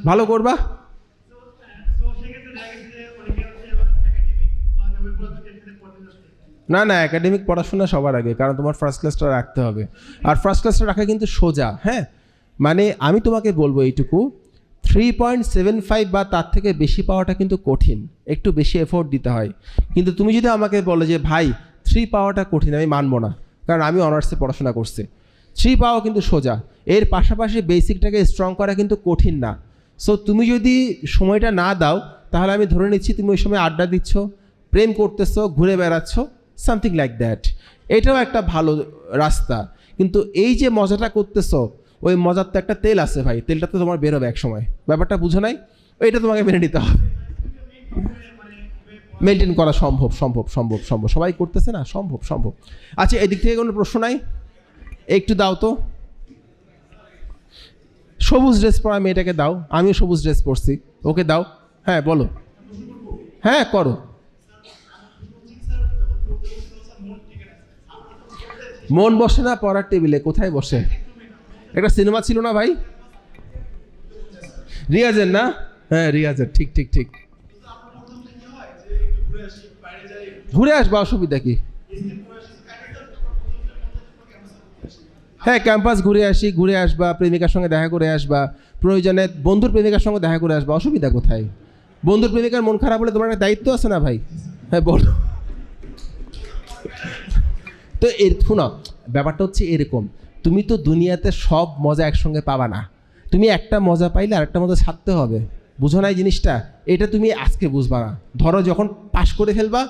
ভালো করবা, না না একাডেমিক পড়াশোনা সবার আগে, কারণ তোমার ফার্স্ট ক্লাসটা রাখতে হবে। আর ফার্স্ট ক্লাসটা রাখা কিন্তু সোজা, হ্যাঁ মানে আমি তোমাকে বলবো এইটুকু, 3.75 বা তার থেকে বেশি পাওয়াটা কিন্তু কঠিন, একটু বেশি এফোর্ট দিতে হয়। কিন্তু তুমি যদি আমাকে বলো যে ভাই 3 পাওয়াটা কঠিন, আমি মানবো না, কারণ আমি অনার্সে পড়াশোনা করছি। 3 পাওয়া কিন্তু সোজা, এর পাশাপাশি বেসিকটাকে স্ট্রং করা কিন্তু কঠিন না। সো তুমি যদি সময়টা না দাও তাহলে আমি ধরে নিচ্ছি তুমি ওই সময় আড্ডা দিচ্ছ, প্রেম করতেছো, ঘুরে বেড়াচ্ছ, সামথিং লাইক দ্যাট। এটাও একটা ভালো রাস্তা, কিন্তু এই যে মজাটা করতেছো ওই মজার তো একটা তেল আছে ভাই, তেলটা তো তোমার বেরোবে এক সময়, ব্যাপারটা বুঝো নাই? এটা তোমাকে মেনে নিতে হবে। মেনটেন করা সম্ভব সম্ভব সম্ভব সম্ভব, সবাই করতেছে না, সম্ভব সম্ভব। আচ্ছা এদিক থেকে কোনো প্রশ্ন নাই? একটু দাও তো, সবুজ ড্রেস পরা মেয়েটাকে দাও, আমিও সবুজ ড্রেস পরছি, ওকে দাও। হ্যাঁ বলো, হ্যাঁ করো। মন বসে না পড়ার টেবিলে, কোথায় বসে? একটা সিনেমা ছিল না ভাই, রিয়াজের না? হ্যাঁ রিয়াজের, ঠিক ঠিক ঠিক। ঘুরে আসবা, অসুবিধা কি? হ্যাঁ ক্যাম্পাস ঘুরে আসি, ঘুরে আসবা, প্রেমিকার সঙ্গে দেখা করে আসবা, প্রয়োজনে বন্ধুর প্রেমিকার সঙ্গে দেখা করে আসবা, অসুবিধা কোথায়? বন্ধুর প্রেমিকার মন খারাপ হলে তোমার একটা দায়িত্ব আছে না ভাই? হ্যাঁ বলো। তো শোনো, ব্যাপারটা হচ্ছে এরকম, তুমি তো দুনিয়াতে সব মজা একসঙ্গে পাবা না, তুমি একটা মজা পাইলে আরেকটা মজা ছাড়তে হবে, বুঝো না এই জিনিসটা? এটা তুমি আজকে বুঝবা না, ধরো যখন পাশ করে ফেলবা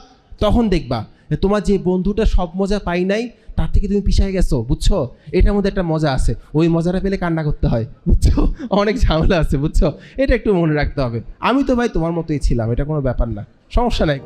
তখন দেখবা তোমার যে বন্ধুটা সব মজা পাই নাই তার থেকে তুমি পিছিয়ে গেছো, বুঝছো? এটার মধ্যে একটা মজা আছে, ওই মজাটা পেলে কান্না করতে হয়, বুঝছো? অনেক ঝামেলা আছে, বুঝছো? এটা একটু মনে রাখতে হবে। আমি তো ভাই তোমার মতোই ছিলাম, এটা কোনো ব্যাপার না, সমস্যা নাই।